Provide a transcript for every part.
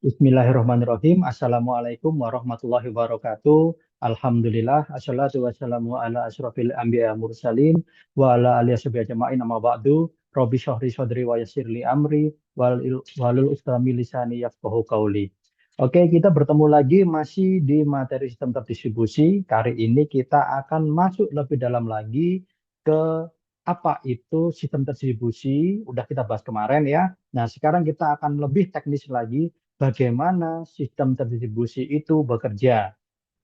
Bismillahirrahmanirrahim. Assalamualaikum warahmatullahi wabarakatuh. Alhamdulillah. Assalatu wassalamu ala asrofil anbiya mursalin. Wa ala alihi washabihi ajma'in amma ba'du. Rabbi syahri sodri wa yassirli amri. Walul ustami lisani yafqahu qawli. Oke, kita bertemu lagi masih di materi sistem terdistribusi. Kali ini kita akan masuk lebih dalam lagi ke apa itu sistem terdistribusi. Udah kita bahas kemarin ya. Nah, sekarang kita akan lebih teknis lagi bagaimana sistem terdistribusi itu bekerja.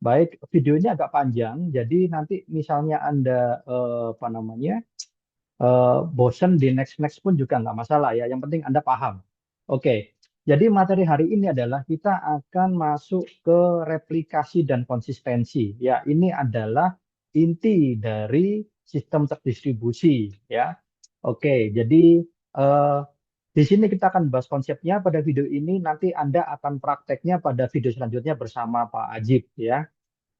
Baik, videonya agak panjang, jadi nanti misalnya Anda apa namanya bosen di next pun juga nggak masalah ya. Yang penting Anda paham. Oke, jadi materi hari ini adalah kita akan masuk ke replikasi dan konsistensi. Ya, ini adalah inti dari sistem terdistribusi. Ya, oke. Jadi eh, di sini kita akan bahas konsepnya pada video ini. Nanti Anda akan prakteknya pada video selanjutnya bersama Pak Ajib. Ya.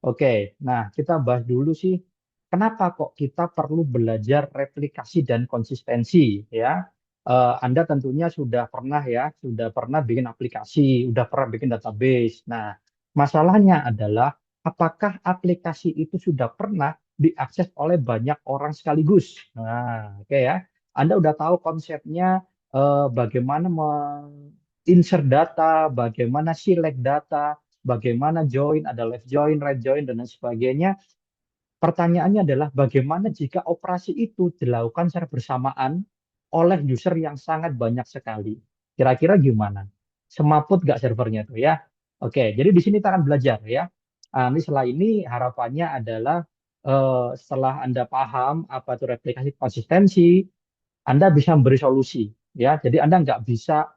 Oke, nah kita bahas dulu sih, kenapa kok kita perlu belajar replikasi dan konsistensi ya? Anda tentunya sudah pernah ya, sudah pernah bikin aplikasi, sudah pernah bikin database. Nah, masalahnya adalah apakah aplikasi itu sudah pernah diakses oleh banyak orang sekaligus? Nah, oke ya. Anda udah tahu konsepnya, bagaimana insert data, bagaimana select data, bagaimana join, ada left join, right join, dan lain sebagainya. Pertanyaannya adalah bagaimana jika operasi itu dilakukan secara bersamaan oleh user yang sangat banyak sekali. Kira-kira gimana? Semaput nggak servernya tuh ya? Oke, jadi di sini kita akan belajar ya. Ini setelah ini harapannya adalah setelah Anda paham apa itu replikasi konsistensi, Anda bisa memberi solusi ya. Jadi Anda nggak bisa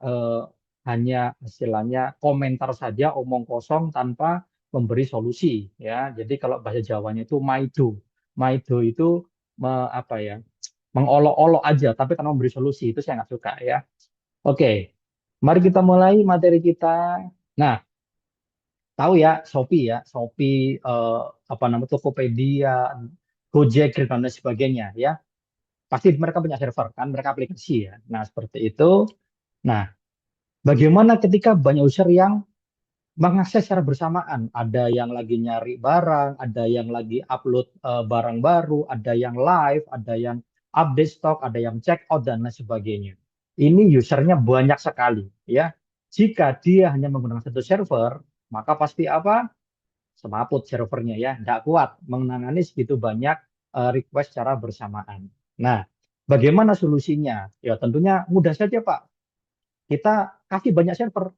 hanya istilahnya komentar saja omong kosong tanpa memberi solusi ya. Jadi kalau bahasa Jawanya itu maido. Maido itu apa ya? Mengolok-olok aja tapi tanpa memberi solusi itu saya nggak suka ya. Oke. Mari kita mulai materi kita. Nah, tahu ya Shopee ya, Shopee apa namanya Tokopedia, Gojek dan lain sebagainya ya. Pasti mereka punya server kan, mereka aplikasi ya. Nah, seperti itu. Nah, bagaimana ketika banyak user yang mengakses secara bersamaan? Ada yang lagi nyari barang, ada yang lagi upload barang baru, ada yang live, ada yang update stok, ada yang check out dan lain sebagainya. Ini usernya banyak sekali ya. Jika dia hanya menggunakan satu server, maka pasti apa? Semaput servernya ya, nggak kuat menangani segitu banyak request secara bersamaan. Nah, bagaimana solusinya? Ya tentunya mudah saja Pak. Kita kasih banyak server.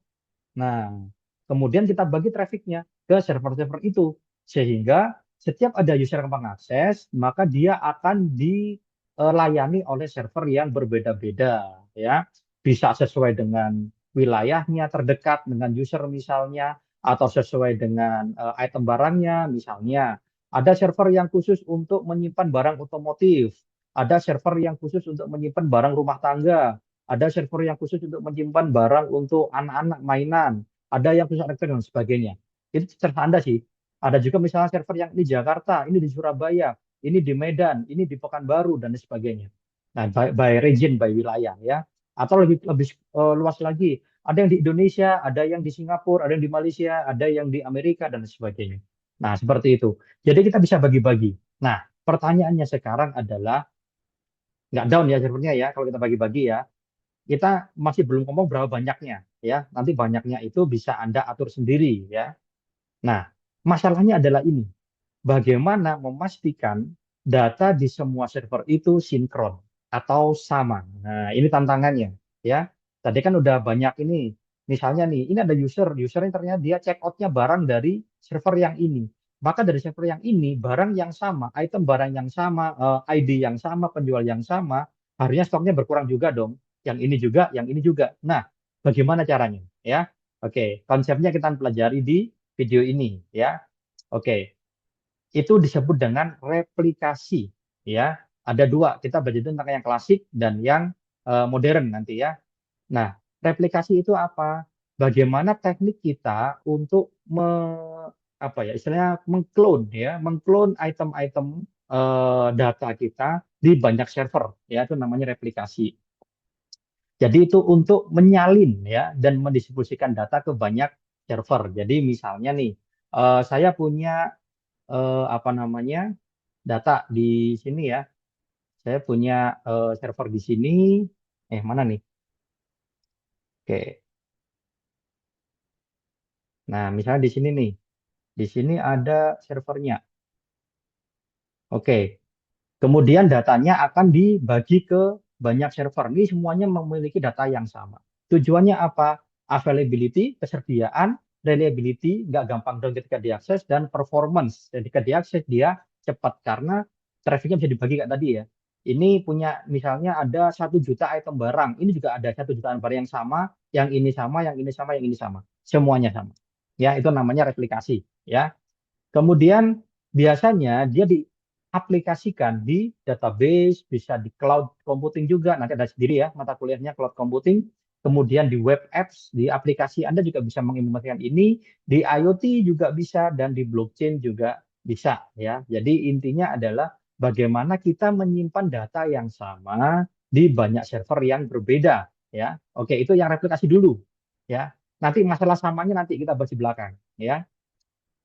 Nah, kemudian kita bagi trafficnya ke server-server itu. Sehingga setiap ada user yang mengakses, maka dia akan dilayani oleh server yang berbeda-beda. Ya, bisa sesuai dengan wilayahnya terdekat dengan user misalnya, atau sesuai dengan item barangnya misalnya. Ada server yang khusus untuk menyimpan barang otomotif. Ada server yang khusus untuk menyimpan barang rumah tangga. Ada server yang khusus untuk menyimpan barang untuk anak-anak mainan. Ada yang khusus elektronik dan sebagainya. Itu terserah Anda sih. Ada juga misalnya server yang ini di Jakarta, ini di Surabaya, ini di Medan, ini di Pekanbaru dan sebagainya. Nah, by region, by wilayah ya. Atau lebih lebih luas lagi, ada yang di Indonesia, ada yang di Singapura, ada yang di Malaysia, ada yang di Amerika dan sebagainya. Nah, seperti itu. Jadi kita bisa bagi-bagi. Nah, pertanyaannya sekarang adalah nggak down ya servernya ya kalau kita bagi-bagi ya, kita masih belum ngomong berapa banyaknya ya. Nanti banyaknya itu bisa Anda atur sendiri ya. Nah, masalahnya adalah ini. Bagaimana memastikan data di semua server itu sinkron atau sama. Nah, ini tantangannya ya. Tadi kan udah banyak ini. Misalnya nih, ini ada usernya ternyata dia check outnya barang dari server yang ini. Maka dari server yang ini, barang yang sama, item barang yang sama, ID yang sama, penjual yang sama, harusnya stoknya berkurang juga dong. Yang ini juga, yang ini juga. Nah, bagaimana caranya? Ya, oke. Konsepnya kita pelajari di video ini. Ya, oke. Itu disebut dengan replikasi. Ya, ada dua. Kita belajar tentang yang klasik dan yang modern nanti ya. Nah, replikasi itu apa? Bagaimana teknik kita untuk apa ya istilahnya mengklon ya, mengklon item-item data kita di banyak server ya, itu namanya replikasi. Jadi itu untuk menyalin ya dan mendistribusikan data ke banyak server. Jadi misalnya nih, saya punya apa namanya data di sini ya. Saya punya server di sini. Mana nih? Oke. Nah, misalnya di sini nih. Di sini ada servernya. Oke. Kemudian datanya akan dibagi ke banyak server. Ini semuanya memiliki data yang sama. Tujuannya apa? Availability, kesediaan, reliability, nggak gampang down ketika diakses, dan performance. Ketika diakses dia cepat karena trafficnya bisa dibagi kayak tadi ya. Ini punya misalnya ada 1 juta item barang. Ini juga ada 1 jutaan barang yang sama, yang ini sama, yang ini sama, yang ini sama. Semuanya sama. Ya, itu namanya replikasi. Ya. Kemudian biasanya dia diaplikasikan di database, bisa di cloud computing juga. Nanti ada sendiri ya mata kuliahnya cloud computing. Kemudian di web apps, di aplikasi Anda juga bisa mengimplementasikan ini. Di IoT juga bisa dan di blockchain juga bisa ya. Jadi intinya adalah bagaimana kita menyimpan data yang sama di banyak server yang berbeda ya. Oke, itu yang replikasi dulu ya. Nanti masalah samanya nanti kita bahas di belakang ya.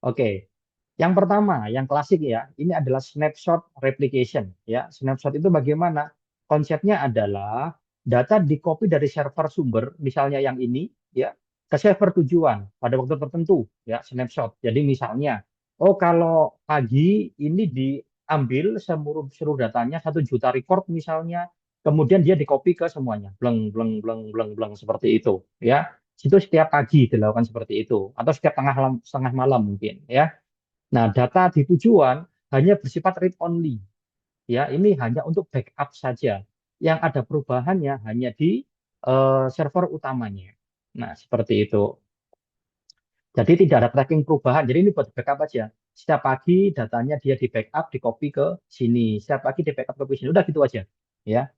Oke. Yang pertama, yang klasik ya, ini adalah snapshot replication ya. Snapshot itu bagaimana? Konsepnya adalah data di-copy dari server sumber, misalnya yang ini ya, ke server tujuan pada waktu tertentu ya, snapshot. Jadi misalnya, oh kalau pagi ini diambil seluruh datanya 1 juta record misalnya, kemudian dia di-copy ke semuanya, bleng bleng bleng bleng bleng seperti itu ya. Itu setiap pagi dilakukan seperti itu atau setiap tengah malam mungkin ya. Nah, data di tujuan hanya bersifat read only. Ya, ini hanya untuk backup saja. Yang ada perubahannya hanya di server utamanya. Nah, seperti itu. Jadi tidak ada tracking perubahan. Jadi ini buat backup aja. Setiap pagi datanya dia di backup, di copy ke sini. Setiap pagi di backup ke sini. Udah gitu aja. Ya.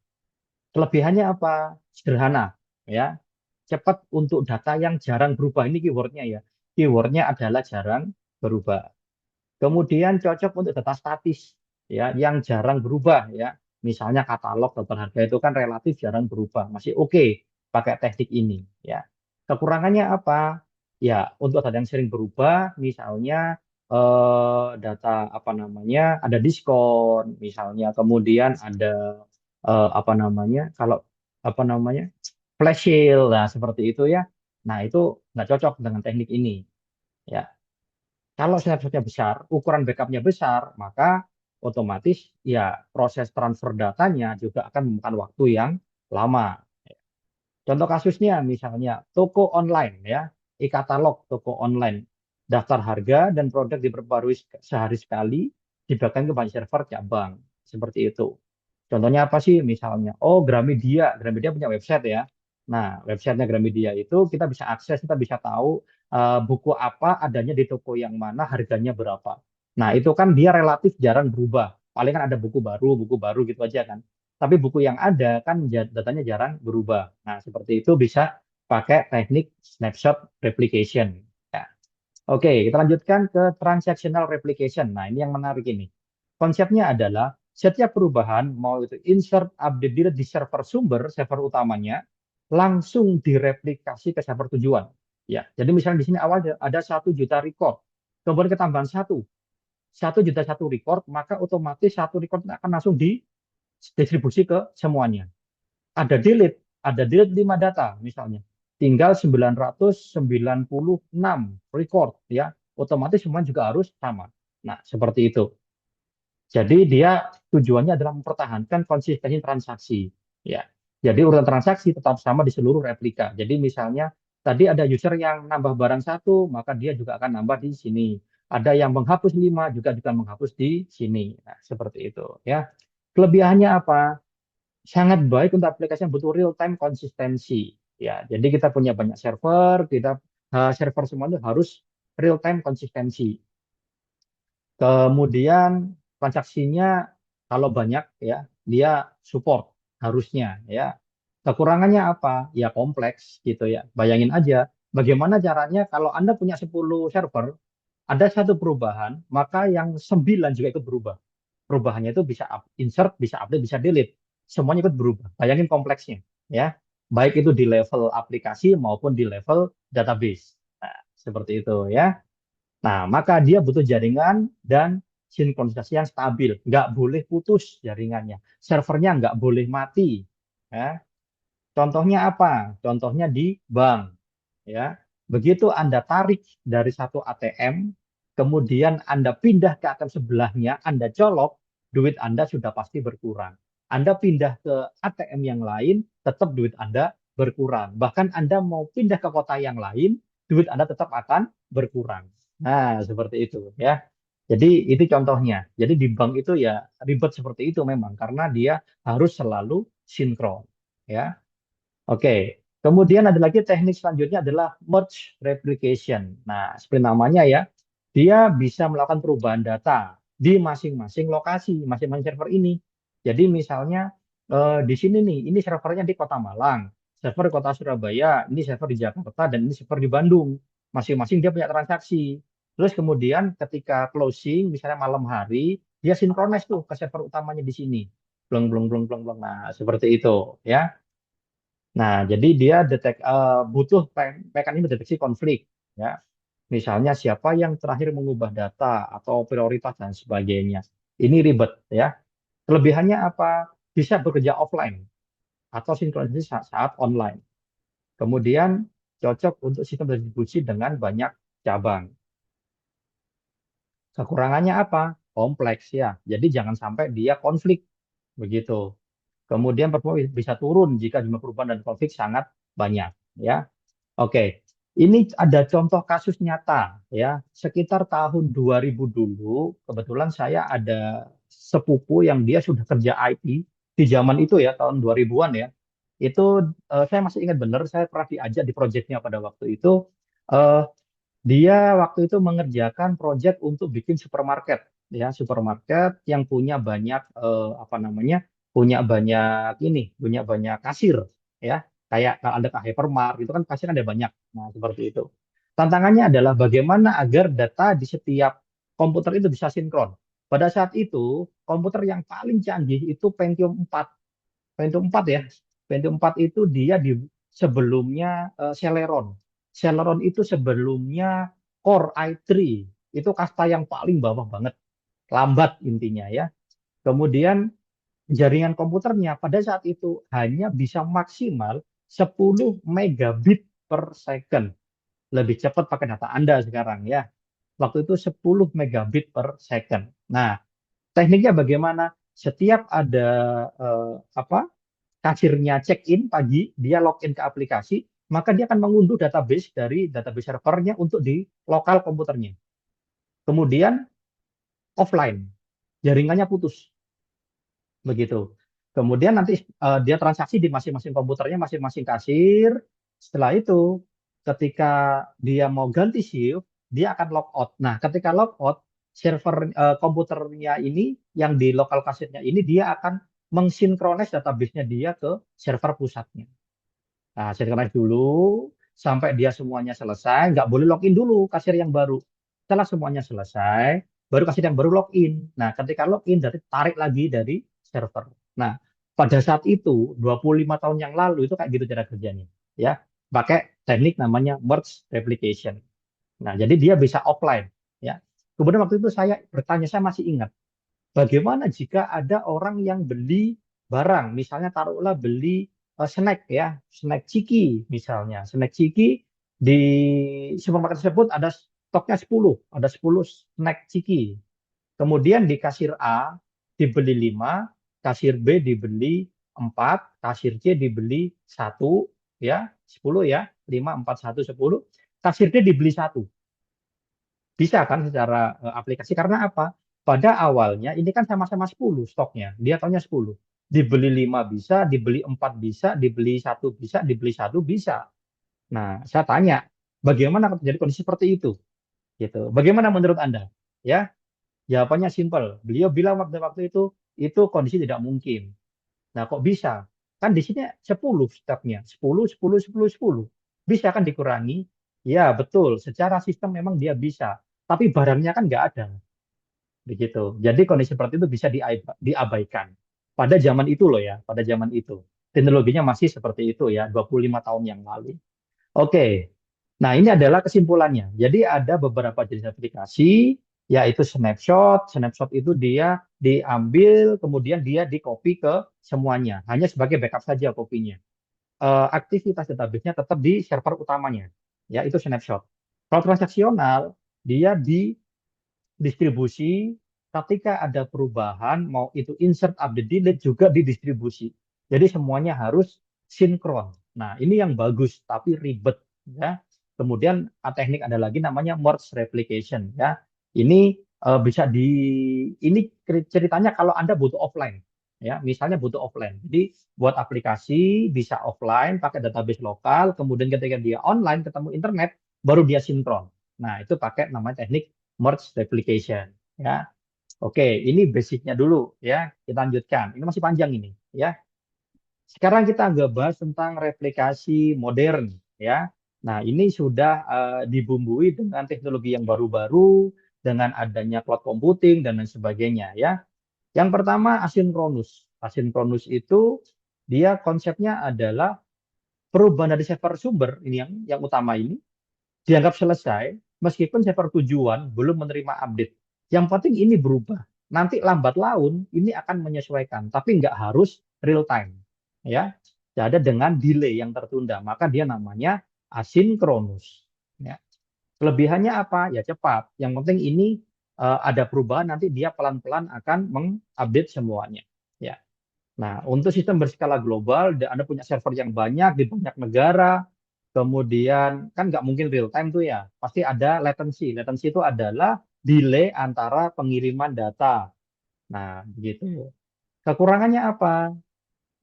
Kelebihannya apa? Sederhana. Ya. Cepat untuk data yang jarang berubah. Ini keywordnya ya. Keywordnya adalah jarang berubah. Kemudian cocok untuk data statis ya yang jarang berubah ya. Misalnya katalog daftar harga itu kan relatif jarang berubah, masih oke pakai teknik ini ya. Kekurangannya apa? Ya, untuk data yang sering berubah misalnya data apa namanya? Ada diskon misalnya, kemudian ada apa namanya? Kalau apa namanya? Flash sale nah seperti itu ya. Nah, itu nggak cocok dengan teknik ini ya. Kalau snapshotnya besar, ukuran backupnya besar, maka otomatis ya proses transfer datanya juga akan memakan waktu yang lama. Contoh kasusnya misalnya toko online ya, e-katalog toko online, daftar harga dan produk diperbarui sehari sekali, dibagikan ke banyak server cabang seperti itu. Contohnya apa sih? Misalnya, oh Gramedia, Gramedia punya website ya. Nah, websitenya Gramedia itu kita bisa akses, kita bisa tahu buku apa adanya di toko yang mana, harganya berapa. Nah, itu kan dia relatif jarang berubah. Paling kan ada buku baru gitu aja kan. Tapi buku yang ada kan datanya jarang berubah. Nah, seperti itu bisa pakai teknik snapshot replication. Ya. Oke, kita lanjutkan ke transactional replication. Nah, ini yang menarik ini. Konsepnya adalah setiap perubahan, mau itu insert, update, delete di server sumber, server utamanya, langsung direplikasi ke server tujuan. Ya, jadi misalnya di sini awal ada 1 juta record, kemudian ketambahan 1 juta satu record, maka otomatis satu record akan langsung didistribusi ke semuanya. Ada delete 5 data misalnya. Tinggal 996 record ya. Otomatis semua juga harus sama. Nah, seperti itu. Jadi dia tujuannya adalah mempertahankan konsistensi transaksi ya. Jadi urutan transaksi tetap sama di seluruh replika. Jadi misalnya tadi ada user yang nambah barang satu, maka dia juga akan nambah di sini. Ada yang menghapus 5 juga menghapus di sini. Nah, seperti itu ya. Kelebihannya apa? Sangat baik untuk aplikasi yang butuh real time konsistensi ya. Jadi kita punya banyak server, kita server semua itu harus real time konsistensi. Kemudian transaksinya kalau banyak ya dia support harusnya ya. Kekurangannya apa? Ya kompleks gitu ya. Bayangin aja bagaimana caranya kalau Anda punya 10 server, ada satu perubahan, maka yang 9 juga ikut berubah. Perubahannya itu bisa insert, bisa update, bisa delete. Semuanya ikut berubah. Bayangin kompleksnya ya. baik itu di level aplikasi maupun di level database. Nah, seperti itu ya. Nah, maka dia butuh jaringan dan sinkronisasi yang stabil. Nggak boleh putus jaringannya. Servernya nggak boleh mati. Ya. Contohnya apa? Contohnya di bank. Ya. Begitu Anda tarik dari satu ATM, kemudian Anda pindah ke ATM sebelahnya, Anda colok, duit Anda sudah pasti berkurang. Anda pindah ke ATM yang lain, tetap duit Anda berkurang. Bahkan Anda mau pindah ke kota yang lain, duit Anda tetap akan berkurang. Nah, seperti itu ya. Jadi itu contohnya. Jadi di bank itu ya ribet seperti itu memang karena dia harus selalu sinkron ya. Oke, kemudian ada lagi teknik selanjutnya adalah merge replication. Nah, seperti namanya ya, dia bisa melakukan perubahan data di masing-masing lokasi, masing-masing server ini. Jadi misalnya di sini nih, ini servernya di Kota Malang, server di Kota Surabaya, ini server di Jakarta, dan ini server di Bandung. Masing-masing dia punya transaksi. Terus kemudian ketika closing, misalnya malam hari, dia sinkronis tuh ke server utamanya di sini. Bleng, bleng, bleng, bleng, bleng. Nah, seperti itu ya. Nah, jadi dia butuh mekanisme deteksi konflik, ya. Misalnya siapa yang terakhir mengubah data atau prioritas dan sebagainya. Ini ribet, ya. Kelebihannya apa? Bisa bekerja offline atau sinkronisasi saat online. Kemudian cocok untuk sistem distribusi dengan banyak cabang. Kekurangannya apa? Kompleks ya. Jadi jangan sampai dia konflik begitu. Kemudian performa bisa turun jika jumlah perubahan dan konflik sangat banyak, ya. Oke, ini ada contoh kasus nyata ya. Sekitar tahun 2000 dulu, kebetulan saya ada sepupu yang dia sudah kerja IT di zaman itu ya, tahun 2000-an ya. Itu saya masih ingat benar, saya pernah diajak di proyeknya pada waktu itu. eh, Dia waktu itu mengerjakan proyek untuk bikin supermarket ya, supermarket yang punya banyak apa namanya? Punya banyak punya banyak kasir ya. Kayak kalau ada ke hypermart itu kan kasir ada banyak. Nah, seperti itu. Tantangannya adalah bagaimana agar data di setiap komputer itu bisa sinkron. Pada saat itu, komputer yang paling canggih itu Pentium 4. Pentium 4 ya. Pentium 4 itu dia di sebelumnya Celeron. Celeron itu sebelumnya Core i3. Itu kasta yang paling bawah banget. Lambat intinya ya. Kemudian jaringan komputernya pada saat itu hanya bisa maksimal 10 megabit per second. Lebih cepat pakai data Anda sekarang ya. Waktu itu 10 megabit per second. Nah, tekniknya bagaimana? Setiap ada apa kasirnya check-in pagi, dia login ke aplikasi, maka dia akan mengunduh database dari database servernya untuk di lokal komputernya. Kemudian offline, jaringannya putus, begitu. Kemudian nanti dia transaksi di masing-masing komputernya, masing-masing kasir. Setelah itu, ketika dia mau ganti shift, dia akan log out. Nah, ketika log out, server komputernya ini, yang di lokal kasirnya ini, dia akan mensinkronis database-nya dia ke server pusatnya. Nah, synchronize dulu sampai dia semuanya selesai. Nggak boleh login dulu kasir yang baru. Setelah semuanya selesai, baru kasir yang baru login. Nah, ketika login, berarti tarik lagi dari server. Nah, pada saat itu, 25 tahun yang lalu, itu kayak gitu cara kerjanya. Ya, pakai teknik namanya merge replication. Nah, jadi dia bisa offline. Ya. Kemudian waktu itu saya bertanya, saya masih ingat. Bagaimana jika ada orang yang beli barang, misalnya taruhlah beli snack ya, snack ciki misalnya. Snack ciki di supermarket tersebut ada stoknya 10, ada 10 snack ciki. Kemudian di kasir A dibeli 5, kasir B dibeli 4, kasir C dibeli 1 ya, 10 ya, 5, 4, 1, 10. Kasir D dibeli 1. Bisa kan secara aplikasi karena apa? Pada awalnya ini kan sama-sama 10 stoknya. Dia taunya 10. Dibeli 5 bisa, dibeli 4 bisa, dibeli 1 bisa, dibeli 1 bisa. Nah, saya tanya, bagaimana kalau terjadi kondisi seperti itu? Gitu. Bagaimana menurut Anda? Ya, jawabannya simpel. Beliau bilang waktu-waktu itu kondisi tidak mungkin. Nah, kok bisa? Kan di sini 10 stoknya. 10, 10, 10, 10. Bisa kan dikurangi? Ya, betul. Secara sistem memang dia bisa. Tapi barangnya kan nggak ada. Begitu. Jadi kondisi seperti itu bisa diabaikan. Pada zaman itu loh ya, pada zaman itu. teknologinya masih seperti itu ya, 25 tahun yang lalu. Oke. Nah, ini adalah kesimpulannya. Jadi ada beberapa jenis aplikasi, yaitu snapshot. Snapshot itu dia diambil, kemudian dia di-copy ke semuanya. Hanya sebagai backup saja kopinya. Aktivitas database-nya tetap di server utamanya. Ya, itu snapshot. Kalau transaksional, dia didistribusi ketika ada perubahan, mau itu insert, update, delete juga didistribusi. Jadi semuanya harus sinkron. Nah, ini yang bagus tapi ribet ya. Kemudian teknik ada lagi namanya merge replication ya. Ini bisa ini ceritanya kalau Anda butuh offline ya, misalnya butuh offline. Jadi buat aplikasi bisa offline pakai database lokal, kemudian ketika dia online ketemu internet baru dia sinkron. Nah, itu pakai namanya teknik merge replication ya. Oke, ini basicnya dulu ya. Kita lanjutkan. Ini masih panjang ini ya. Sekarang kita agak bahas tentang replikasi modern ya. Nah, ini sudah dibumbui dengan teknologi yang baru-baru, dengan adanya cloud computing dan lain sebagainya ya. Yang pertama asinkronus. Asinkronus itu dia konsepnya adalah perubahan dari server sumber ini yang utama ini dianggap selesai meskipun server tujuan belum menerima update. Yang penting ini berubah. Nanti lambat laun ini akan menyesuaikan, tapi nggak harus real time. Ya, ada dengan delay yang tertunda, maka dia namanya asinkronus. Ya. Kelebihannya apa? Ya cepat. Yang penting ini ada perubahan, nanti dia pelan-pelan akan mengupdate semuanya. Ya. Nah, untuk sistem berskala global, Anda punya server yang banyak di banyak negara, kemudian kan nggak mungkin real time tuh ya, pasti ada latency. Latency itu adalah delay antara pengiriman data. Nah, begitu. Kekurangannya apa?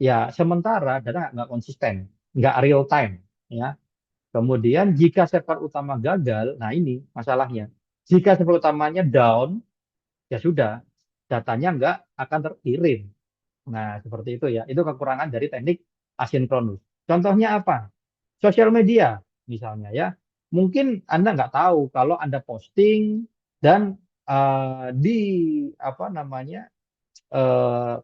Ya, sementara data nggak konsisten, nggak real time. Ya. Kemudian jika server utama gagal, nah ini masalahnya. Jika server utamanya down, ya sudah, datanya nggak akan terkirim. Nah, seperti itu ya. Itu kekurangan dari teknik asinkronus. Contohnya apa? Sosial media, misalnya ya. Mungkin Anda nggak tahu kalau Anda posting dan di apa namanya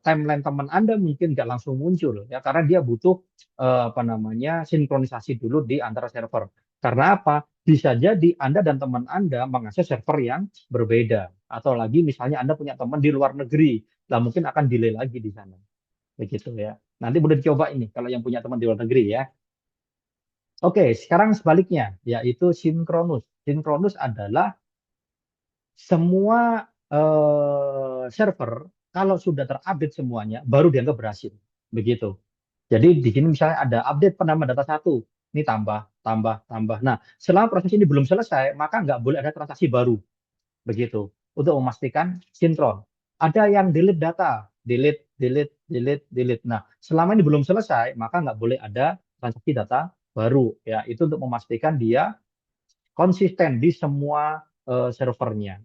timeline teman Anda mungkin nggak langsung muncul ya karena dia butuh apa namanya sinkronisasi dulu di antara server. Karena apa? Bisa jadi Anda dan teman Anda mengakses server yang berbeda atau lagi misalnya Anda punya teman di luar negeri, lah mungkin akan delay lagi di sana. Begitu ya. Nanti boleh dicoba ini kalau yang punya teman di luar negeri ya. Oke, sekarang sebaliknya yaitu sinkronus. Sinkronus adalah semua server kalau sudah terupdate semuanya baru dianggap berhasil. Begitu. Jadi di sini misalnya ada update penambahan data satu, ini tambah, tambah, tambah. Nah, selama proses ini belum selesai, maka nggak boleh ada transaksi baru. Begitu. Untuk memastikan sinkron. Ada yang delete data, delete, delete, delete, delete. Nah, selama ini belum selesai, maka nggak boleh ada transaksi data baru. Ya, itu untuk memastikan dia konsisten di semua servernya.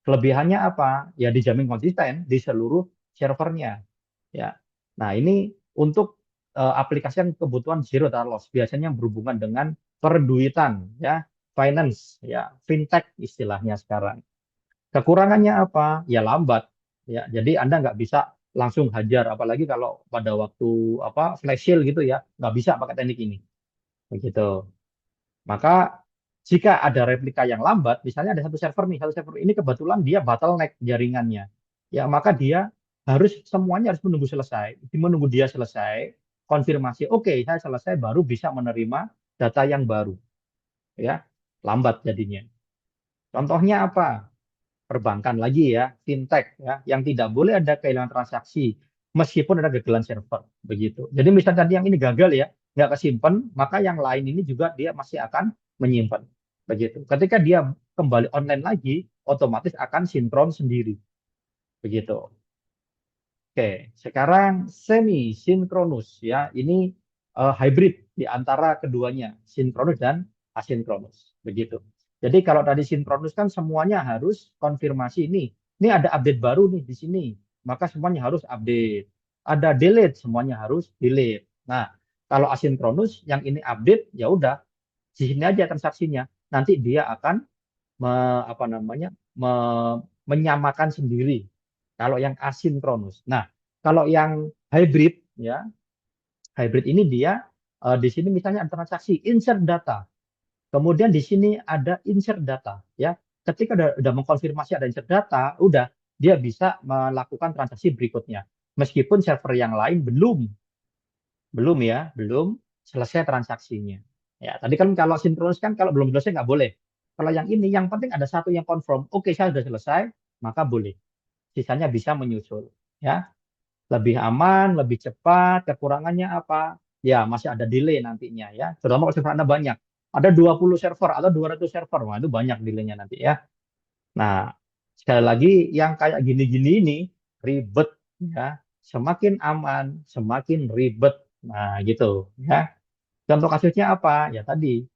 Kelebihannya apa? Ya dijamin konsisten di seluruh servernya. Ya. Nah, ini untuk aplikasi yang kebutuhan zero data loss, biasanya yang berhubungan dengan perduitan, ya, finance, ya, fintech istilahnya sekarang. Kekurangannya apa? Ya lambat. Ya, jadi Anda nggak bisa langsung hajar, apalagi kalau pada waktu apa flash sale gitu ya, nggak bisa pakai teknik ini. Begitu. Maka jika ada replika yang lambat, misalnya ada satu server ini kebetulan dia bottleneck jaringannya, ya maka dia semuanya harus menunggu selesai, menunggu dia selesai, konfirmasi, oke, saya selesai, baru bisa menerima data yang baru, ya lambat jadinya. Contohnya apa? Perbankan lagi ya, fintech ya, yang tidak boleh ada kehilangan transaksi meskipun ada gagalan server, begitu. Jadi misalnya tadi yang ini gagal ya, nggak kesimpan, maka yang lain ini juga dia masih akan menyimpan, begitu. Ketika dia kembali online lagi, otomatis akan sinkron sendiri, begitu. Oke, sekarang semi sinkronus ya, ini hybrid di antara keduanya, sinkronus dan asinkronus, begitu. Jadi kalau tadi sinkronus kan semuanya harus konfirmasi ini ada update baru nih di sini, maka semuanya harus update. Ada delete, semuanya harus delete. Nah, kalau asinkronus yang ini update ya udah di sini aja transaksinya. Nanti dia akan apa namanya menyamakan sendiri. Kalau yang asinkronus. Nah, kalau yang hybrid ya Hybrid ini dia di sini misalnya ada transaksi insert data. Kemudian di sini ada insert data ya. Ketika udah mengkonfirmasi ada insert data, udah dia bisa melakukan transaksi berikutnya. Meskipun server yang lain belum selesai transaksinya. Ya, tadi kan kalau sinkronus kan kalau belum selesai nggak boleh. Kalau yang ini yang penting ada satu yang confirm, oke saya sudah selesai, maka boleh. Sisanya bisa menyusul. Ya, lebih aman, lebih cepat. Kekurangannya apa? Ya, masih ada delay nantinya ya. Terutama kalau server Anda banyak. Ada 20 server atau 200 server. Wah, itu banyak delaynya nanti ya. Nah, sekali lagi yang kayak gini-gini ini ribet ya. Semakin aman, semakin ribet. Nah, gitu ya. Contoh kasusnya apa? Ya tadi,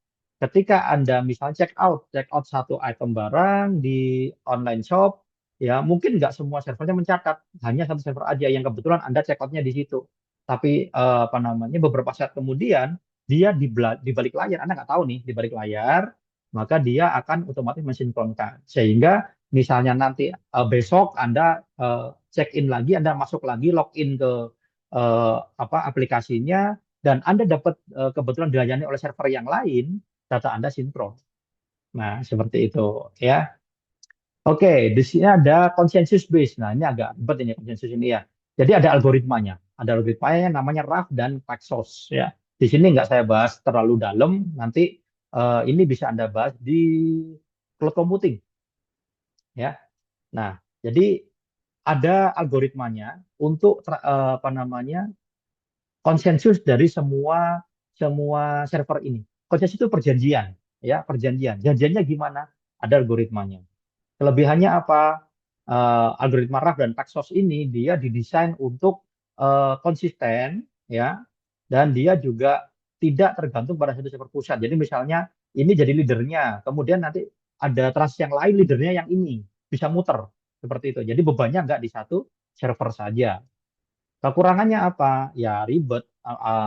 ketika Anda misalnya check out satu item barang di online shop, ya mungkin nggak semua servernya mencatat, hanya satu server aja yang kebetulan Anda check outnya di situ. Tapi apa namanya beberapa saat kemudian dia di balik layar, Anda nggak tahu nih di balik layar, maka dia akan otomatis mensinkronkan. Sehingga misalnya nanti besok Anda check in lagi, Anda masuk lagi login ke apa aplikasinya dan Anda dapat kebetulan dilayani oleh server yang lain, data Anda sinkron. Nah, seperti itu ya. Oke, di sini ada consensus base. Nah, ini agak ribet ini consensus ini ya. Jadi ada algoritmanya. Ada algoritmanya yang namanya RAF dan Paxos ya. Di sini nggak saya bahas terlalu dalam. Nanti ini bisa Anda bahas di cloud computing ya. Nah, jadi ada algoritmanya untuk apa namanya konsensus dari semua semua server ini. Konsensus itu perjanjian, ya perjanjian. Janjiannya gimana? Ada algoritmanya. Kelebihannya apa? Algoritma RAF dan Paxos ini dia didesain untuk konsisten, ya, dan dia juga tidak tergantung pada satu server pusat. Jadi misalnya ini jadi leadernya, kemudian nanti ada transaksi yang lain leadernya yang ini bisa muter seperti itu. Jadi bebannya nggak di satu server saja. Kekurangannya apa? Ya ribet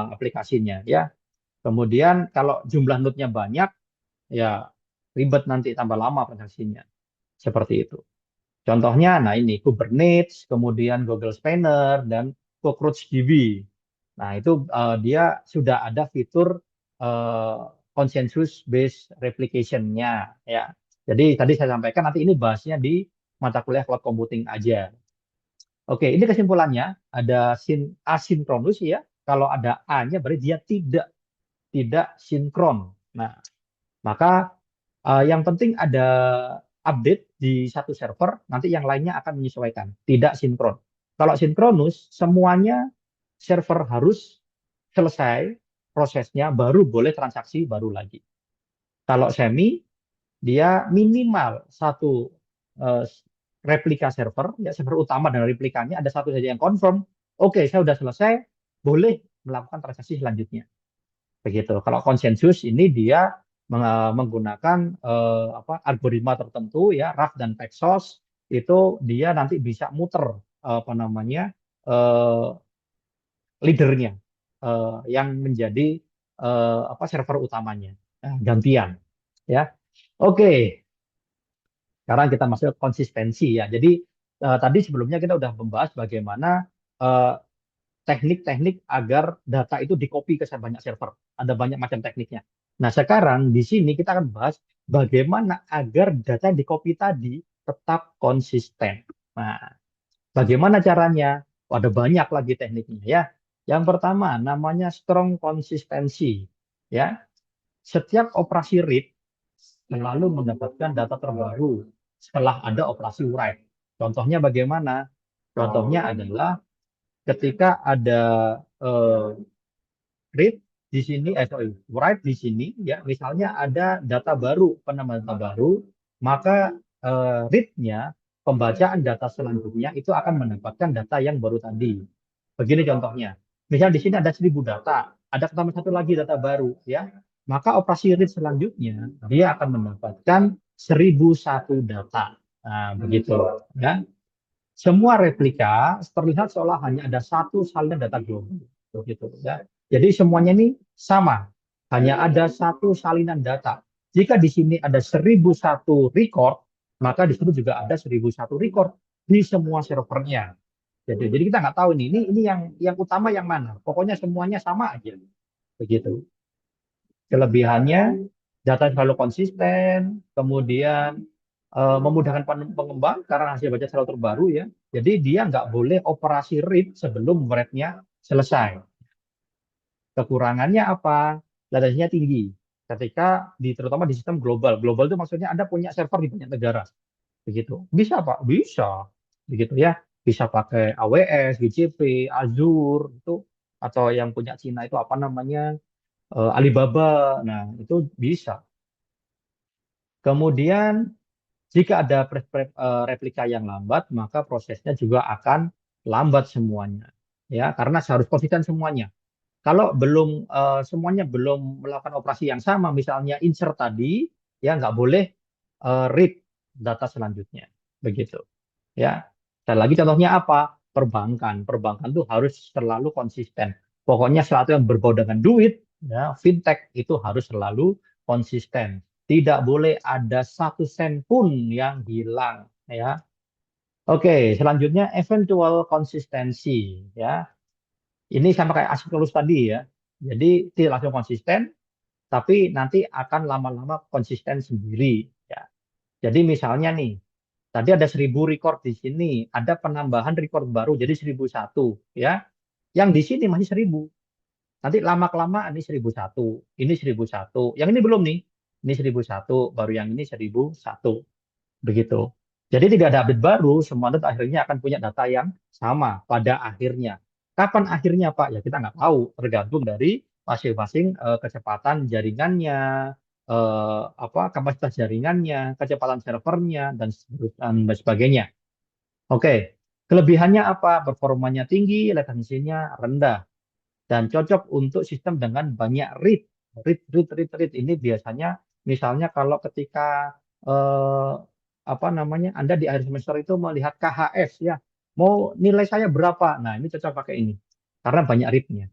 aplikasinya ya. Kemudian kalau jumlah node-nya banyak, ya ribet nanti tambah lama transaksinya. Seperti itu. Contohnya, nah ini Kubernetes, kemudian Google Spanner, dan CockroachDB. Nah itu dia sudah ada fitur eh, consensus based replication-nya ya. Jadi tadi saya sampaikan nanti ini bahasnya di mata kuliah cloud computing aja. Oke, ini kesimpulannya ada asinkronus ya. Kalau ada A-nya berarti dia tidak sinkron. Nah, maka yang penting ada update di satu server, nanti yang lainnya akan menyesuaikan, tidak sinkron. Kalau sinkronus, semuanya server harus selesai prosesnya, baru boleh transaksi baru lagi. Kalau semi, dia minimal satu eh, replika server, ya server utama dan replikanya ada satu saja yang confirm. Oke, saya sudah selesai, boleh melakukan transaksi selanjutnya. Begitu. Kalau konsensus ini dia menggunakan apa algoritma tertentu ya RAF dan Paxos itu dia nanti bisa muter apa namanya eh, leadernya yang menjadi apa server utamanya. Gantian ya. Oke, sekarang kita masuk ke konsistensi ya. Jadi tadi sebelumnya kita udah membahas bagaimana eh, teknik-teknik agar data itu di-copy ke banyak server. Ada banyak macam tekniknya. Nah, sekarang di sini kita akan bahas bagaimana agar data yang di-copy tadi tetap konsisten. Nah, bagaimana caranya? Oh, ada banyak lagi tekniknya ya. Yang pertama namanya strong konsistensi. Ya, setiap operasi read selalu mendapatkan data terbaru setelah ada operasi write. Contohnya bagaimana? Contohnya adalah ketika ada eh, read di sini, sorry, write di sini, ya, misalnya ada data baru, penambahan data baru, maka read-nya, pembacaan data selanjutnya itu akan mendapatkan data yang baru tadi. Begini contohnya, misalnya di sini ada 1.000 data, ada tambah satu lagi data baru, ya, maka operasi read selanjutnya dia akan mendapatkan 1.001 data. Nah, begitu, ya. Semua replika terlihat seolah hanya ada satu salinan data global. Begitu, ya. Jadi semuanya ini sama, hanya ada satu salinan data. Jika di sini ada 1.001 record, maka di sini juga ada 1.001 record di semua servernya. Jadi kita nggak tahu nih, ini yang utama yang mana. Pokoknya semuanya sama aja. Begitu. Kelebihannya data selalu konsisten, kemudian memudahkan pengembang karena hasil baca selalu terbaru ya. Jadi dia nggak boleh operasi read sebelum write-nya selesai. Kekurangannya apa? Latensinya tinggi. Ketika terutama di sistem global. Global itu maksudnya Anda punya server di banyak negara. Begitu. Bisa, Pak? Bisa. Begitu ya. Bisa pakai AWS, GCP, Azure itu atau yang punya Cina itu apa namanya? Alibaba. Nah, itu bisa. Kemudian jika ada replika yang lambat, maka prosesnya juga akan lambat semuanya. Ya, karena harus konsisten semuanya. Kalau belum semuanya belum melakukan operasi yang sama, misalnya insert tadi, ya nggak boleh read data selanjutnya, begitu. Ya, dan lagi contohnya apa? Perbankan. Perbankan tuh harus selalu konsisten. Pokoknya sesuatu yang berbau dengan duit, ya, fintech itu harus selalu konsisten. Tidak boleh ada satu sen pun yang hilang, ya. Oke, selanjutnya eventual konsistensi, ya. Ini sama kayak asynchronous tadi ya. Jadi tidak langsung konsisten, tapi nanti akan lama-lama konsisten sendiri. Ya. Jadi misalnya nih, tadi ada 1.000 record di sini, ada penambahan record baru jadi 1.001, ya. Yang di sini masih 1.000. Nanti lama-kelamaan ini 1.001, ini 1.001. Yang ini belum nih, ini 1.001, baru yang ini 1.001. Begitu. Jadi tidak ada update baru, semua itu akhirnya akan punya data yang sama pada akhirnya. Kapan akhirnya, Pak? Ya kita nggak tahu, tergantung dari masing-masing kecepatan jaringannya, kapasitas jaringannya, kecepatan servernya, dan sebagainya. Oke, kelebihannya apa? Performanya tinggi, latensinya rendah, dan cocok untuk sistem dengan banyak read. Read. Ini biasanya, misalnya kalau ketika eh, apa namanya, Anda di akhir semester itu melihat KHS ya, mau nilai saya berapa? Nah, ini cocok pakai ini karena banyak readnya.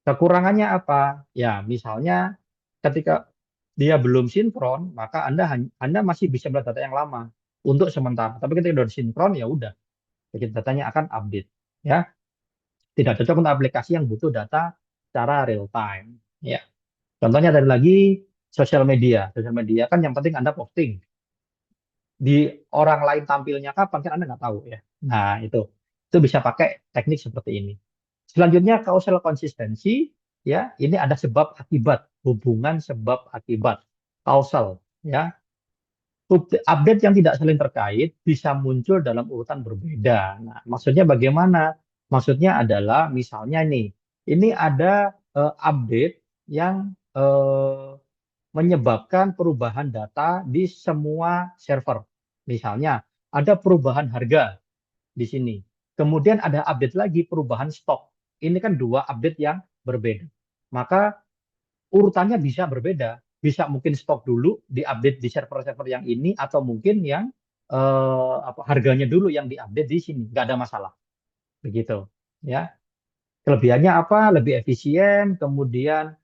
Kekurangannya apa? Ya, misalnya ketika dia belum sinkron, maka Anda masih bisa melihat data yang lama untuk sementara. Tapi ketika sudah sinkron, ya udah, jadi datanya akan update. Ya, tidak cocok untuk aplikasi yang butuh data secara real time. Ya, contohnya ada lagi sosial media. Sosial media kan yang penting Anda posting. Di orang lain tampilnya kapan kan Anda nggak tahu ya. Nah, itu bisa pakai teknik seperti ini. Selanjutnya causal konsistensi, ya, ini ada sebab akibat, hubungan sebab akibat, causal, ya. Update yang tidak saling terkait bisa muncul dalam urutan berbeda. Nah, maksudnya bagaimana? Maksudnya adalah misalnya nih, ini ada update yang menyebabkan perubahan data di semua server. Misalnya, ada perubahan harga di sini. Kemudian ada update lagi perubahan stok. Ini kan dua update yang berbeda. Maka urutannya bisa berbeda. Bisa mungkin stok dulu diupdate di server-server yang ini atau mungkin yang harganya dulu yang diupdate di sini. Nggak ada masalah. Begitu. Ya. Kelebihannya apa? Lebih efisien, kemudian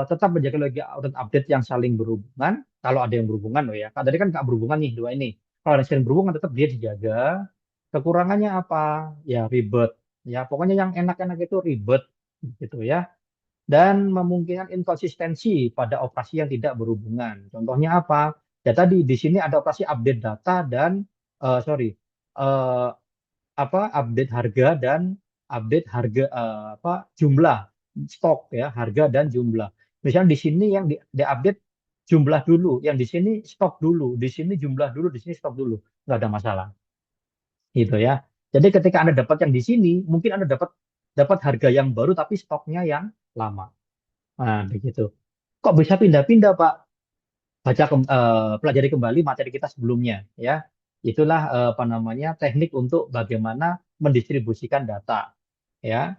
tetap menjaga lagi update yang saling berhubungan. Kalau ada yang berhubungan, loh ya. Tadi kan nggak berhubungan nih dua ini. Kalau ada yang saling berhubungan, tetap dia dijaga. Kekurangannya apa? Ya ribet. Ya pokoknya yang enak-enak itu ribet, gitu ya. Dan memungkinkan inkonsistensi pada operasi yang tidak berhubungan. Contohnya apa? Ya tadi di sini ada operasi update data dan sorry, eh, update harga dan update harga jumlah stok ya, harga dan jumlah. Misalnya di sini yang diupdate jumlah dulu, yang di sini stok dulu, di sini jumlah dulu, di sini stok dulu, nggak ada masalah, gitu ya. Jadi ketika Anda dapat yang di sini, mungkin Anda dapat dapat harga yang baru tapi stoknya yang lama. Nah, begitu. Kok bisa pindah-pindah, Pak? Pelajari kembali materi kita sebelumnya ya. Itulah apa namanya teknik untuk bagaimana mendistribusikan data ya.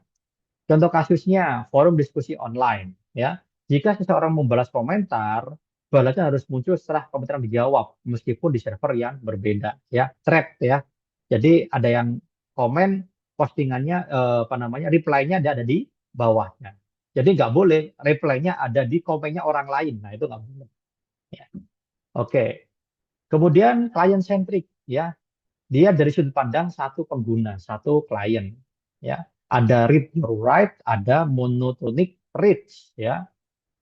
Contoh kasusnya forum diskusi online ya. Jika seseorang membalas komentar, balasnya harus muncul setelah komentar yang dijawab meskipun di server yang berbeda ya. Thread ya. Jadi ada yang komen postingannya apa namanya reply-nya ada di bawahnya. Jadi nggak boleh reply-nya ada di komennya orang lain. Nah, itu nggak boleh. Ya. Oke. Kemudian client centric ya. dia dari sudut pandang satu pengguna, satu klien. Ya, ada read your write, ada monotonic reads. Ya,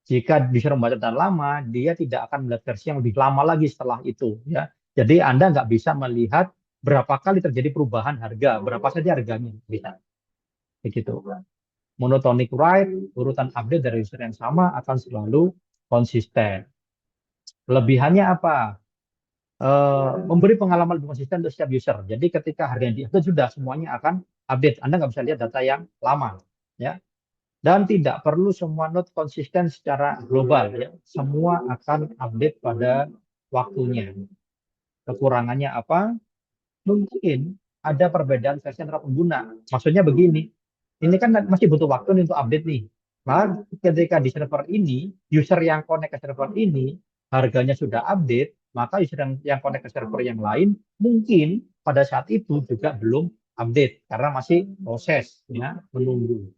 jika disuruh membaca data lama, dia tidak akan melihat versi yang lebih lama lagi setelah itu. Ya, jadi Anda nggak bisa melihat berapa kali terjadi perubahan harga, berapa saja harganya. Bisa. Begitu. Monotonic write, urutan update dari user yang sama akan selalu konsisten. Kelebihannya apa? Memberi pengalaman lebih konsisten untuk setiap user. Jadi ketika harga yang diupdate sudah semuanya akan update. Anda nggak bisa lihat data yang lama, ya. Dan tidak perlu semua node konsisten secara global, ya. Semua akan update pada waktunya. Kekurangannya apa? Mungkin ada perbedaan versi antara pengguna. Maksudnya begini, ini kan masih butuh waktu nih untuk update nih. Maka ketika di server ini, user yang connect ke server ini, harganya sudah update, maka user yang connect ke server yang lain, mungkin pada saat itu juga belum update, karena masih proses, ya, menunggu.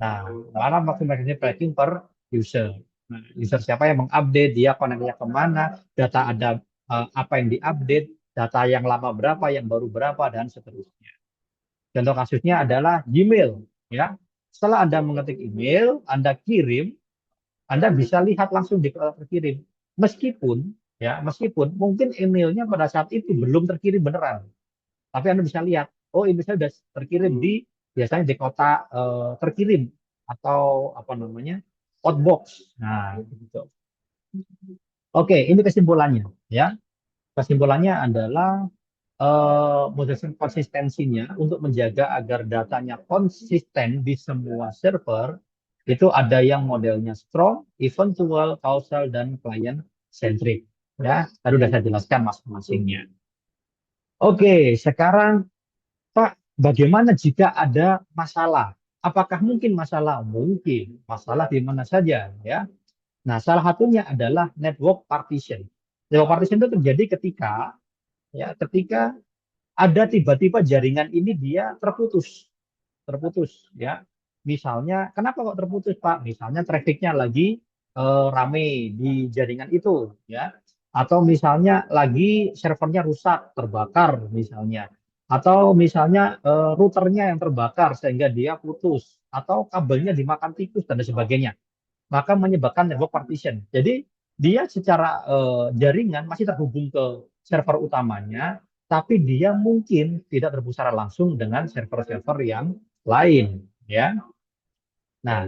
Nah, mana maksimal tracking per user. Nah, user siapa yang mengupdate, dia connect-nya kemana, data ada apa yang diupdate, data yang lama berapa, yang baru berapa, dan seterusnya. Contoh kasusnya adalah Gmail. Ya, setelah Anda mengetik email, Anda kirim, Anda bisa lihat langsung di terkirim. Meskipun, ya, meskipun mungkin emailnya pada saat itu belum terkirim beneran, tapi Anda bisa lihat, oh ini saya sudah terkirim di biasanya di kota terkirim atau apa namanya outbox. Nah, gitu. Oke, ini kesimpulannya, ya. Kesimpulannya adalah model konsistensinya untuk menjaga agar datanya konsisten di semua server itu ada yang modelnya strong, eventual, causal, dan client centric. Ya, tadi sudah saya jelaskan masing-masingnya. Oke, sekarang Pak, bagaimana jika ada masalah? Apakah mungkin masalah? Mungkin. Masalah di mana saja, ya. Nah, salah satunya adalah network partition. Network partition itu terjadi ketika ada tiba-tiba jaringan ini dia terputus, ya. Misalnya, kenapa kok terputus, Pak? Misalnya trafficnya lagi rame di jaringan itu, ya. Atau misalnya lagi servernya rusak, terbakar misalnya. Atau misalnya routernya yang terbakar sehingga dia putus. Atau kabelnya dimakan tikus dan sebagainya. Maka menyebabkan network partition. Jadi dia secara jaringan masih terhubung ke server utamanya, tapi dia mungkin tidak terhubung secara langsung dengan server-server yang lain, ya. Nah,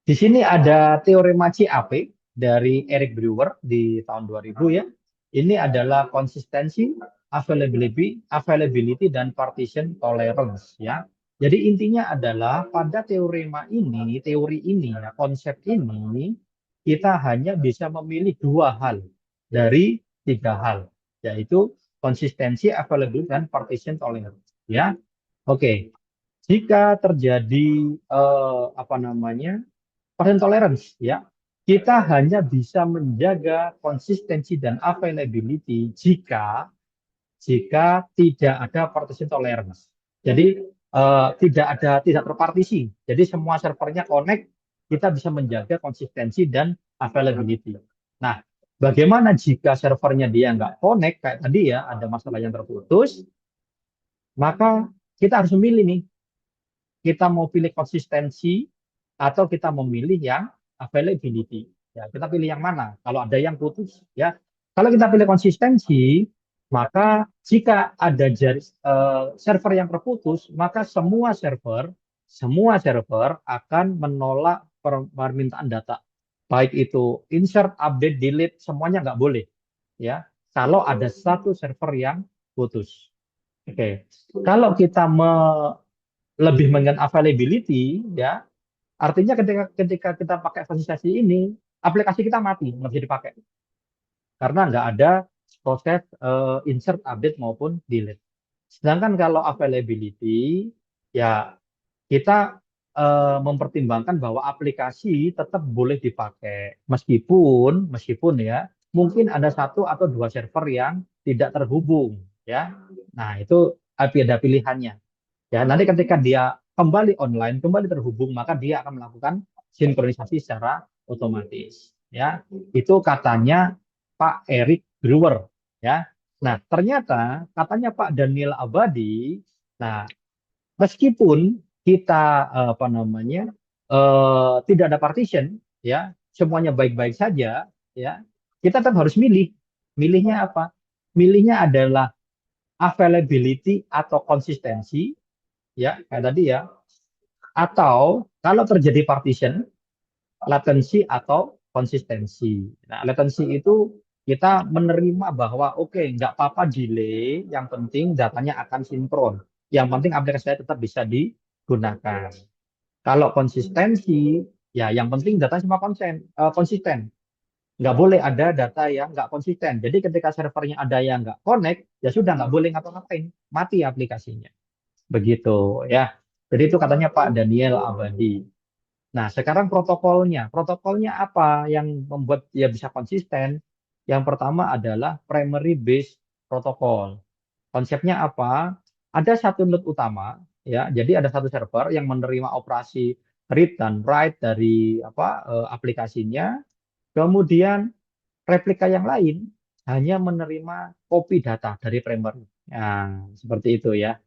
di sini ada teorema CAP dari Eric Brewer di tahun 2000, ya. Ini adalah konsistensi, availability dan partition tolerance, ya. Jadi intinya adalah pada teori ini, ya, konsep ini kita hanya bisa memilih dua hal dari tiga hal, yaitu konsistensi, availability dan partition tolerance, ya. Oke, jika terjadi apa namanya partition tolerance, ya, kita hanya bisa menjaga konsistensi dan availability jika tidak ada partition tolerance. Jadi tidak terpartisi. Jadi semua servernya connect, kita bisa menjaga konsistensi dan availability. Nah, bagaimana jika servernya dia nggak connect kayak tadi, ya, ada masalah yang terputus, maka kita harus memilih nih, kita mau pilih konsistensi atau kita memilih yang availability. Ya, kita pilih yang mana? Kalau ada yang putus, ya. Kalau kita pilih konsistensi, maka jika ada server yang terputus, maka semua server akan menolak permintaan data. Baik itu insert, update, delete, semuanya nggak boleh, ya. Kalau ada satu server yang putus. Oke. Kalau kita lebih mengenai availability, ya, artinya ketika kita pakai konsistensi ini, aplikasi kita mati, nggak bisa dipakai karena nggak ada proses insert, update maupun delete. Sedangkan kalau availability, ya, kita mempertimbangkan bahwa aplikasi tetap boleh dipakai meskipun ya mungkin ada satu atau dua server yang tidak terhubung, ya. Nah, itu ada pilihannya. Ya, nanti ketika dia kembali online, kembali terhubung, maka dia akan melakukan sinkronisasi secara otomatis. Ya, itu katanya Pak Eric Brewer. Ya, Nah, ternyata katanya Pak Daniel Abadi, nah meskipun kita apa namanya tidak ada partition, ya semuanya baik-baik saja, ya kita tetap harus milih. Milihnya apa? Milihnya adalah availability atau konsistensi, ya kayak tadi ya. Atau kalau terjadi partition, latensi atau konsistensi. Nah, latensi itu kita menerima bahwa oke, nggak apa-apa delay, yang penting datanya akan sinkron. Yang penting aplikasinya tetap bisa digunakan. Kalau konsistensi, ya yang penting datanya semua konsisten. Nggak boleh ada data yang nggak konsisten. Jadi ketika servernya ada yang nggak connect, ya sudah nggak boleh ngapa-ngapain, mati aplikasinya. Begitu ya. Jadi itu katanya Pak Daniel Abadi. Nah, sekarang protokolnya. Protokolnya apa yang membuat dia bisa konsisten? Yang pertama adalah primary base protocol. Konsepnya apa? Ada satu node utama, ya. Jadi ada satu server yang menerima operasi read dan write dari aplikasinya. Kemudian replika yang lain hanya menerima copy data dari primary. Nah, seperti itu ya.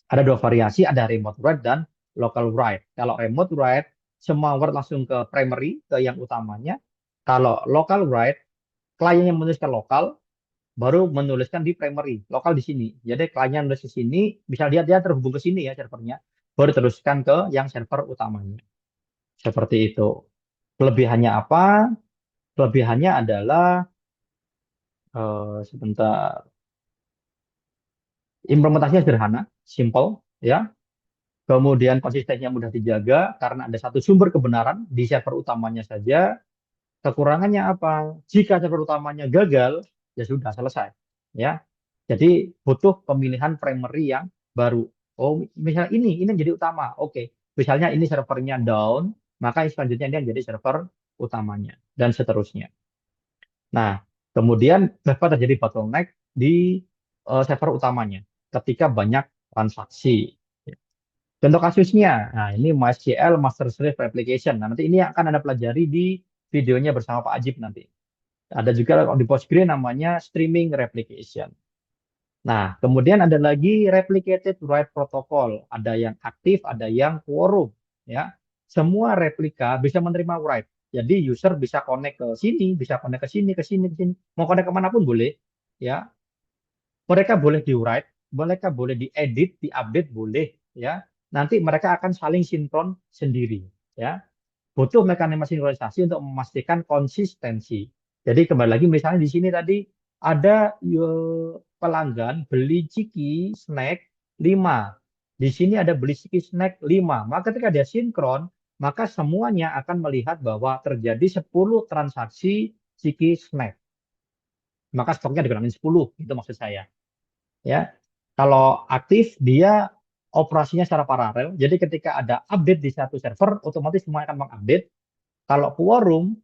Ada dua variasi, ada remote write dan local write. Kalau remote write, semua word langsung ke primary, ke yang utamanya. Kalau local write, klien yang menuliskan lokal, baru menuliskan di primary, lokal di sini. Jadi klien yang menulis di sini, bisa dia terhubung ke sini ya servernya, baru teruskan ke yang server utamanya. Seperti itu. Kelebihannya apa? Kelebihannya adalah, sebentar, implementasinya sederhana, simple, ya. Kemudian konsistensinya mudah dijaga karena ada satu sumber kebenaran di server utamanya saja. Kekurangannya apa? Jika server utamanya gagal, ya sudah selesai. Ya. Jadi butuh pemilihan primary yang baru. Oh, misalnya ini yang jadi utama. Oke. Misalnya ini servernya down, maka selanjutnya ini yang jadi server utamanya dan seterusnya. Nah, kemudian dapat terjadi bottleneck di server utamanya ketika banyak transaksi. Contoh kasusnya, nah ini MySQL Master Slave Replication. Nah, nanti ini akan Anda pelajari di videonya bersama Pak Ajib nanti. Ada juga di Postgre namanya Streaming Replication. Nah, kemudian ada lagi Replicated Write Protocol. Ada yang aktif, ada yang quorum. Ya, semua replika bisa menerima write. Jadi user bisa connect ke sini, bisa connect ke sini, ke sini, ke sini. Mau connect kemanapun boleh. Ya, mereka boleh di write, mereka boleh diedit, diupdate boleh. Ya, nanti mereka akan saling sinkron sendiri. Ya, butuh mekanisme sinkronisasi untuk memastikan konsistensi. Jadi kembali lagi misalnya di sini tadi ada pelanggan beli ciki snack 5. Di sini ada beli ciki snack 5. Maka ketika dia sinkron, maka semuanya akan melihat bahwa terjadi 10 transaksi ciki snack. Maka stoknya dikurangin 10, itu maksud saya. Ya. Kalau aktif dia operasinya secara paralel. Jadi ketika ada update di satu server, otomatis semua akan mengupdate. Kalau quorum,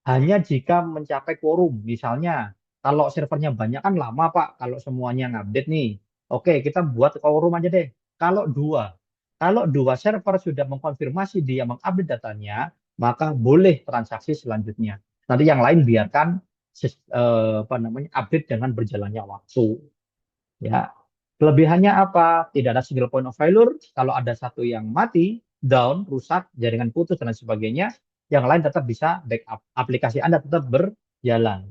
hanya jika mencapai quorum. Misalnya, kalau servernya banyak kan lama Pak, kalau semuanya ngupdate nih. Oke, kita buat quorum aja deh. Kalau dua, kalau dua server sudah mengkonfirmasi dia mengupdate datanya, maka boleh transaksi selanjutnya. Nanti yang lain biarkan update dengan berjalannya waktu. Ya, kelebihannya apa? Tidak ada single point of failure. Kalau ada satu yang mati, down, rusak, jaringan putus dan lain sebagainya, yang lain tetap bisa backup. Aplikasi Anda tetap berjalan.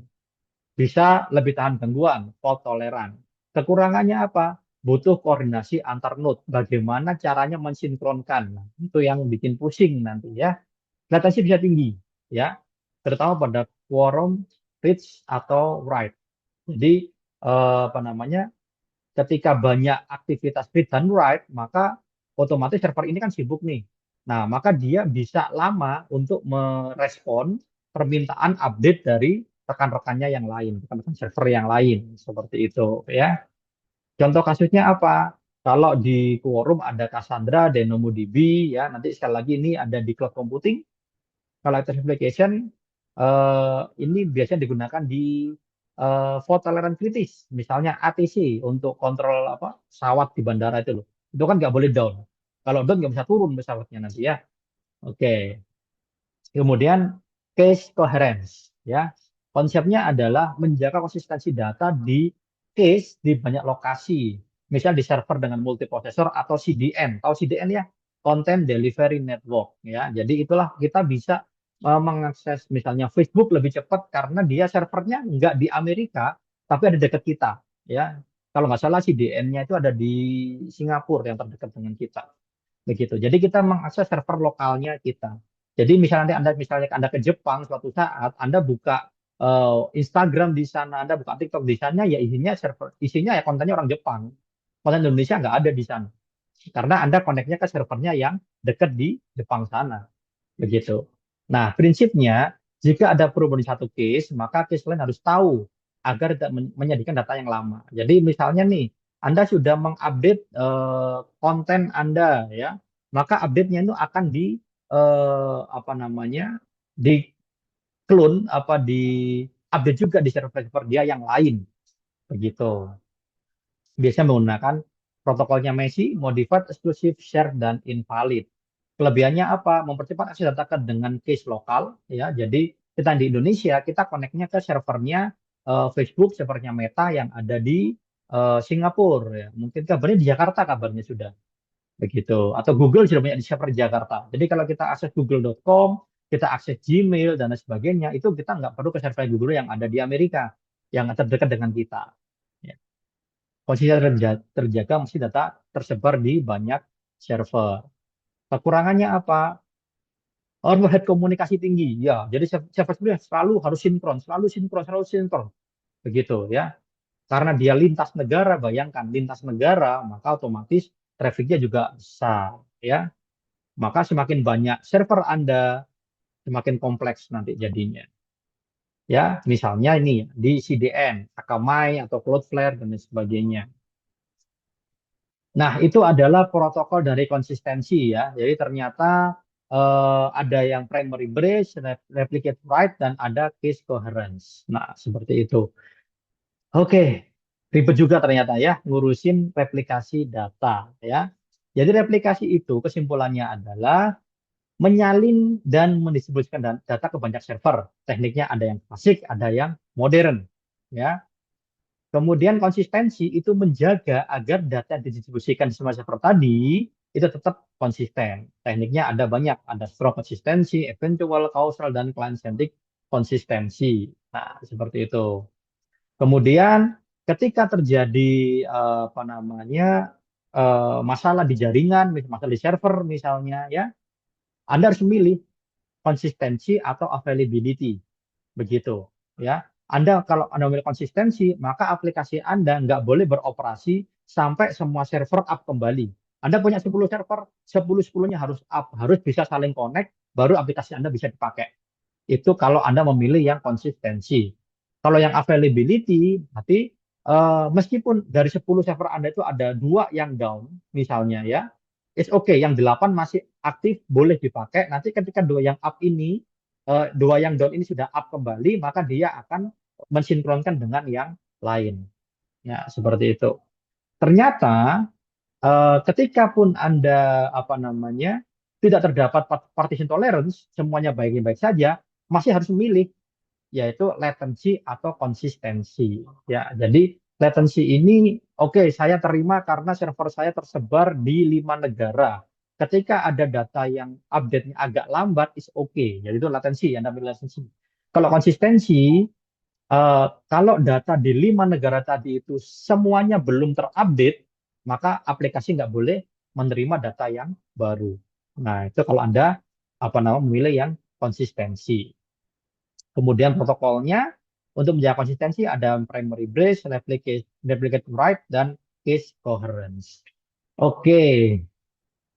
Bisa lebih tahan gangguan, fault tolerant. Kekurangannya apa? Butuh koordinasi antar node. Bagaimana caranya mensinkronkan? Nah, itu yang bikin pusing nanti ya. Latensi bisa tinggi, ya, terutama pada quorum, reach atau write. Jadi ketika banyak aktivitas read dan write, maka otomatis server ini kan sibuk nih. Nah, maka dia bisa lama untuk merespon permintaan update dari rekan-rekannya yang lain, rekan-rekan server yang lain, seperti itu ya. Contoh kasusnya apa? Kalau di Quorum ada Cassandra, DynamoDB, ya, nanti sekali lagi ini ada di cloud computing. Kalau active application, ini biasanya digunakan di fault tolerant kritis, misalnya ATC untuk kontrol pesawat di bandara itu loh. Itu kan nggak boleh down. Kalau down nggak bisa turun pesawatnya nanti ya. Oke. Kemudian case coherence, ya. Konsepnya adalah menjaga konsistensi data di case di banyak lokasi. Misal di server dengan multiprosesor atau CDN. Tahu CDN ya? Content Delivery Network ya. Jadi itulah kita bisa mengakses misalnya Facebook lebih cepat karena dia servernya nggak di Amerika tapi ada dekat kita ya. Kalau nggak salah CDN-nya itu ada di Singapura yang terdekat dengan kita. Begitu. Jadi kita mengakses server lokalnya kita. Jadi misalnya Anda ke Jepang suatu saat Anda buka Instagram di sana, Anda buka TikTok di sana, ya isinya ya kontennya orang Jepang. Konten Indonesia nggak ada di sana. Karena Anda koneknya ke servernya yang dekat di Jepang sana. Begitu. Nah, prinsipnya jika ada perubahan di satu case, maka case lain harus tahu agar tidak menjadikan data yang lama. Jadi misalnya nih, Anda sudah mengupdate konten Anda ya, maka update-nya itu akan di apa namanya? Di clone apa di update juga di server-server dia yang lain begitu. Biasanya menggunakan protokolnya Messi, modified, exclusive, share, dan invalid. Kelebihannya apa? Mempercepat akses data dengan case lokal ya. Jadi kita di Indonesia kita koneknya ke servernya Facebook, servernya Meta yang ada di Singapura ya. Mungkin kabarnya di Jakarta kabarnya sudah begitu. Atau Google sudah punya di server Jakarta. Jadi kalau kita akses google.com, kita akses Gmail dan lain sebagainya, itu kita nggak perlu ke server Google yang ada di Amerika, yang terdekat dengan kita. Ya. Posisi terjaga mesti data tersebar di banyak server. Kekurangannya apa? Overhead komunikasi tinggi. Ya, jadi server sebenarnya selalu harus sinkron, selalu sinkron, selalu sinkron. Begitu ya. Karena dia lintas negara, bayangkan lintas negara, maka otomatis trafficnya juga besar ya. Maka semakin banyak server Anda, semakin kompleks nanti jadinya. Ya, misalnya ini di CDN, Akamai atau Cloudflare dan lain sebagainya. Nah, itu adalah protokol dari konsistensi ya. Jadi ternyata ada yang primary bridge, replicate write, dan ada case coherence. Nah, seperti itu. Oke, ribet juga ternyata ya ngurusin replikasi data ya. Jadi replikasi itu kesimpulannya adalah menyalin dan mendistribusikan data ke banyak server. Tekniknya ada yang klasik, ada yang modern ya. Kemudian konsistensi itu menjaga agar data yang didistribusikan di semua server tadi itu tetap konsisten. Tekniknya ada banyak, ada strong konsistensi, eventual, causal, dan client-centric konsistensi. Nah, seperti itu. Kemudian ketika terjadi apa namanya masalah di jaringan, masalah di server misalnya ya, Anda harus memilih konsistensi atau availability. Begitu ya. Anda kalau Anda memilih konsistensi, maka aplikasi Anda nggak boleh beroperasi sampai semua server up kembali. Anda punya 10 server, 10-10-nya harus up, harus bisa saling connect, baru aplikasi Anda bisa dipakai. Itu kalau Anda memilih yang konsistensi. Kalau yang availability, berarti meskipun dari 10 server Anda itu ada dua yang down, misalnya ya, it's okay, yang 8 masih aktif, boleh dipakai. Nanti ketika dua yang up ini, dua yang down ini sudah up kembali, maka dia akan mensinkronkan dengan yang lain. Ya, seperti itu. Ternyata ketika pun Anda apa namanya tidak terdapat partition tolerance, semuanya baik-baik saja, masih harus memilih yaitu latency atau konsistensi. Ya, jadi latency ini oke, saya terima karena server saya tersebar di 5 negara. Ketika ada data yang update-nya agak lambat, is oke. Jadi itu latensi, Anda pilih latensi. Kalau konsistensi, kalau data di 5 negara tadi itu semuanya belum terupdate, maka aplikasi nggak boleh menerima data yang baru. Nah, itu kalau Anda apa namanya memilih yang konsistensi. Kemudian protokolnya untuk menjaga konsistensi ada primary bridge, replicate write, dan case coherence. Oke,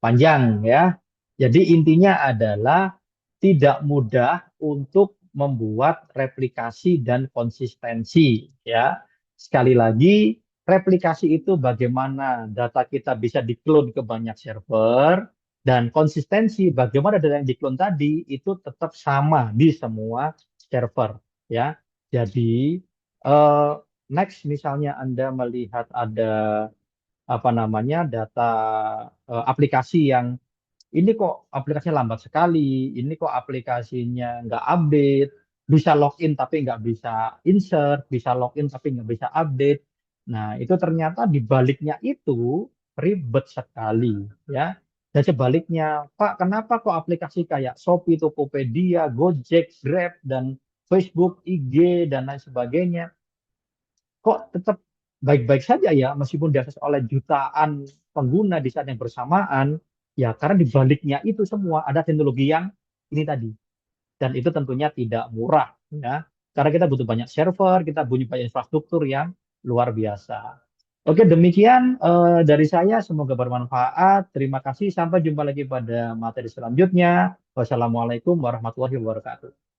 panjang ya. Jadi intinya adalah tidak mudah untuk membuat replikasi dan konsistensi ya. Sekali lagi, replikasi itu bagaimana data kita bisa diklon ke banyak server dan konsistensi bagaimana data yang diklon tadi itu tetap sama di semua server ya. Jadi eh, next misalnya Anda melihat ada apa namanya data aplikasi yang ini kok aplikasinya lambat sekali, ini kok aplikasinya nggak update. bisa login tapi nggak bisa insert, bisa login tapi nggak bisa update. Nah, itu ternyata di baliknya itu ribet sekali, ya. Dan sebaliknya, Pak, kenapa kok aplikasi kayak Shopee, Tokopedia, Gojek, Grab, dan Facebook, IG, dan lain sebagainya, kok tetap baik-baik saja ya, meskipun diakses oleh jutaan pengguna di saat yang bersamaan, ya karena di baliknya itu semua ada teknologi yang ini tadi, dan itu tentunya tidak murah, ya, karena kita butuh banyak server, kita butuh banyak infrastruktur yang luar biasa. Oke, demikian dari saya, semoga bermanfaat. Terima kasih, sampai jumpa lagi pada materi selanjutnya. Wassalamualaikum warahmatullahi wabarakatuh.